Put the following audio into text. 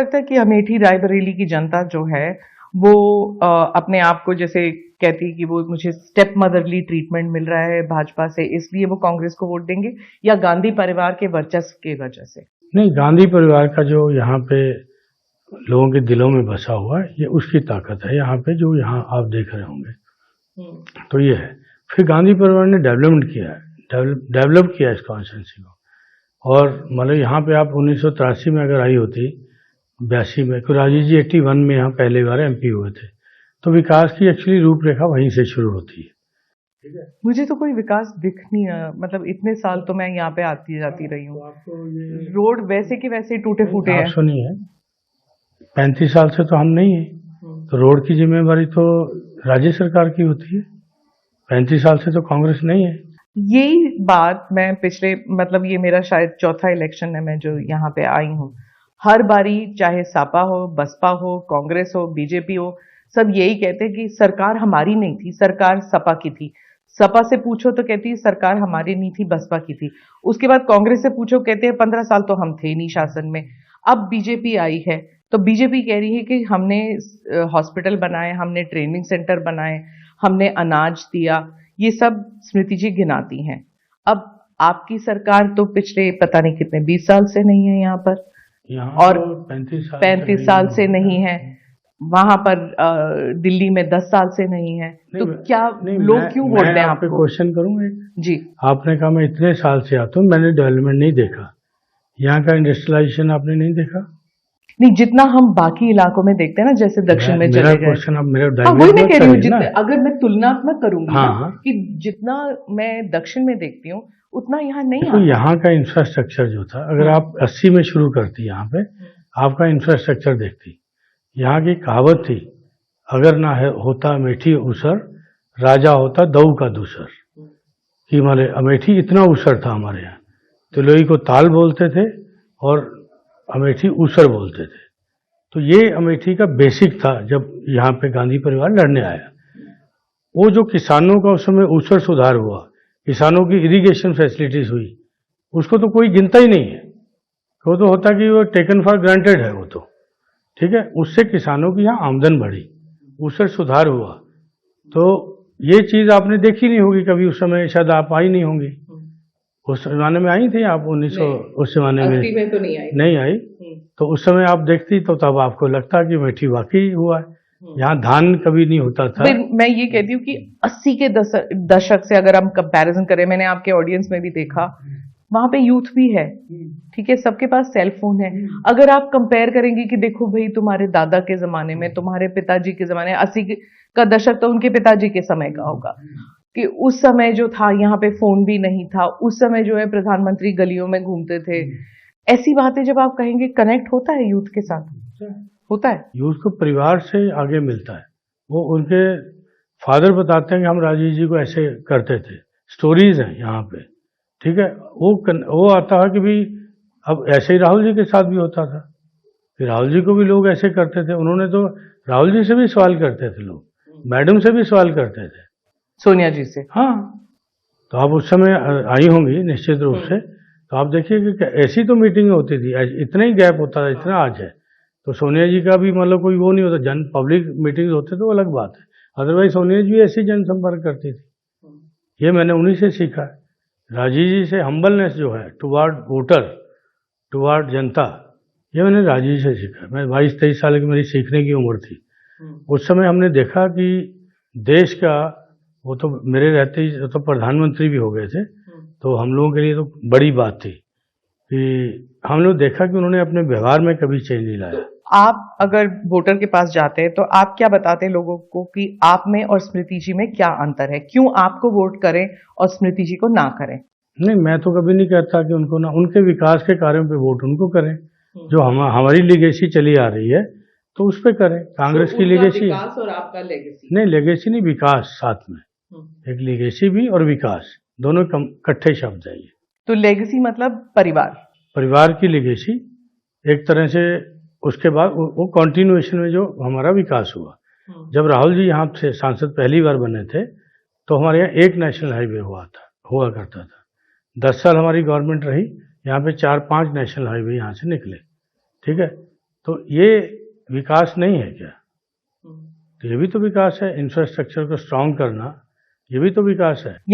लगता है कि अमेठी रायबरेली की जनता जो है वो अपने आप को जैसे कहती है कि वो मुझे स्टेप मदरली ट्रीटमेंट मिल रहा है भाजपा से, इसलिए वो कांग्रेस को वोट देंगे, या गांधी परिवार के वर्चस्व की वजह से? नहीं, गांधी परिवार का जो यहाँ पे लोगों के दिलों में बसा हुआ है, ये उसकी ताकत है यहाँ पे, जो यहाँ आप देख रहे होंगे। तो ये है। फिर गांधी परिवार ने डेवलपमेंट किया है, डेवलप किया इस कॉन्स्टिट्यूंसी को। और मतलब यहाँ पे आप 1983 में अगर आई होती, 82 में, तो राजीव जी 81 में यहाँ पहली बार एमपी हुए थे, तो विकास की एक्चुअली रूपरेखा वहीं से शुरू होती है। मुझे तो कोई विकास दिख नहीं रहा, मतलब इतने साल तो मैं यहाँ पे आती जाती रही हूँ, रोड वैसे के वैसे टूटे फूटे हैं। आप सुनिए, 35 साल से तो हम नहीं है, तो रोड की जिम्मेवारी तो राज्य सरकार की होती है। 35 साल से तो कांग्रेस नहीं है। यही बात मैं पिछले, मतलब ये मेरा शायद चौथा इलेक्शन है मैं जो यहाँ पे आई हूँ, हर बारी चाहे सपा हो, बसपा हो, कांग्रेस हो, बीजेपी हो, सब यही कहते हैं कि सरकार हमारी नहीं थी, सरकार सपा की थी। सपा से पूछो तो कहती है सरकार हमारी नहीं थी, बसपा की थी। उसके बाद कांग्रेस से पूछो, कहते हैं 15 साल तो हम थे नहीं शासन में। अब बीजेपी आई है तो बीजेपी कह रही है कि हमने हॉस्पिटल बनाए, हमने ट्रेनिंग सेंटर बनाए, हमने अनाज दिया, ये सब स्मृति जी गिनाती हैं। अब आपकी सरकार तो पिछले पता नहीं कितने 20 साल से नहीं है यहाँ पर, और 35 साल से नहीं है वहां पर, दिल्ली में 10 साल से नहीं है। तो क्या लोग क्यों वोट दें आपको? क्वेश्चन करूंगा जी। आपने कहा मैं इतने साल से आता हूँ, मैंने डेवलपमेंट नहीं देखा, यहाँ का इंडस्ट्रियलाइजेशन आपने नहीं देखा? नहीं, जितना हम बाकी इलाकों में देखते हैं ना, जैसे दक्षिण में चले गए। क्वेश्चन अब मेरा वही मैं कह रही हूँ, जितने अगर मैं तुलनात्मक करूंगी हाँ, कि जितना मैं दक्षिण में देखती हूँ उतना यहाँ नहीं। तो यहाँ का इंफ्रास्ट्रक्चर जो था, अगर आप 80 में शुरू करती यहाँ पे, आपका इंफ्रास्ट्रक्चर देखती, यहाँ की कहावत थी, अगर ना है होता अमेठी ऊसर, राजा होता दऊ का दूसर। कि हमारे अमेठी इतना ऊसर था हमारे यहाँ, तो लोई को ताल बोलते थे और अमेठी ऊसर बोलते थे। तो ये अमेठी का बेसिक था जब यहाँ पे गांधी परिवार लड़ने आया। वो जो किसानों का उस समय ऊसर सुधार हुआ, किसानों की इरिगेशन फैसिलिटीज हुई, उसको तो कोई गिनता ही नहीं है। वो तो होता कि वो टेकन फॉर ग्रांटेड है वो तो, ठीक है। उससे किसानों की यहाँ आमदन बढ़ी, उससे सुधार हुआ। तो ये चीज़ आपने देखी नहीं होगी कभी, उस समय शायद आप आई नहीं होंगी। उस जमाने में आई थी आप 1900 उस जमाने में तो नहीं आई। तो उस समय आप देखती तो तब आपको लगता कि अमेठी वाकई हुआ है, यहाँ धान कभी नहीं होता था। मैं ये कहती हूँ कि 80 के दशक से अगर हम कंपैरिजन करें, मैंने आपके ऑडियंस में भी देखा, वहां पे यूथ भी है, ठीक है, सबके पास सेल फोन है। अगर आप कंपेयर करेंगे कि देखो भाई तुम्हारे दादा के जमाने में, तुम्हारे पिताजी के जमाने, 80 का दशक तो उनके पिताजी के समय का होगा, कि उस समय जो था यहाँ पे फोन भी नहीं था, उस समय जो है प्रधानमंत्री गलियों में घूमते थे। ऐसी बातें जब आप कहेंगे, कनेक्ट होता है यूथ के साथ? होता है। यूथ को परिवार से आगे मिलता है। वो उनके फादर बताते हैं कि हम राजीव जी को ऐसे करते थे, स्टोरीज हैं यहाँ पे, ठीक है। वो आता है कि भाई अब ऐसे ही राहुल जी के साथ भी होता था, फिर राहुल जी को भी लोग ऐसे करते थे। उन्होंने तो राहुल जी से भी सवाल करते थे लोग, मैडम से भी सवाल करते थे, सोनिया जी से। हाँ, तो आप उस समय आई होंगी निश्चित रूप से, तो आप देखिए कि ऐसी तो मीटिंग होती थी, इतना ही गैप होता था इतना आज है। तो सोनिया जी का भी मतलब कोई वो नहीं होता, जन पब्लिक मीटिंग होते तो अलग बात है, अदरवाइज सोनिया जी भी ऐसी जनसंपर्क करती थी। ये मैंने उन्हीं से सीखा है। राजीव जी से हम्बलनेस जो है टुवार्ड वोटर, टुवार्ड जनता, ये मैंने राजीव जी से सीखा। मैं 22-23 साल की मेरी सीखने की उम्र थी। उस समय हमने देखा कि देश का, वो तो मेरे रहते ही तो प्रधानमंत्री भी हो गए थे, तो हम लोगों के लिए तो बड़ी बात थी कि हम लोग देखा कि उन्होंने अपने व्यवहार में कभी चेंज नहीं लाया। आप अगर वोटर के पास जाते हैं तो आप क्या बताते हैं लोगों को कि आप में और स्मृति जी में क्या अंतर है, क्यों आपको वोट करें और स्मृति जी को ना करें? नहीं, मैं तो कभी नहीं कहता कि उनको ना, उनके विकास के कार्यों पे वोट उनको करें। जो हमारी लिगेसी चली आ रही है तो उस पर करें। कांग्रेस की लिगेसी, विकास और आपका लेगेसी? नहीं, लेगेसी नहीं, विकास साथ में, एक लिगेसी भी और विकास दोनों इकट्ठे शब्द है ये। तो लेगेसी मतलब परिवार की लिगेसी एक तरह से। उसके बाद वो कॉन्टिन्यूएशन में जो हमारा विकास हुआ, जब राहुल जी यहाँ से सांसद पहली बार बने थे तो हमारे यहाँ एक नेशनल हाईवे हुआ करता था। 10 साल हमारी गवर्नमेंट रही, यहाँ पे 4-5 नेशनल हाईवे यहाँ से निकले, ठीक है। तो ये विकास नहीं है क्या? तो ये भी तो विकास है, इंफ्रास्ट्रक्चर को स्ट्रांग करना, ये भी तो विकास है।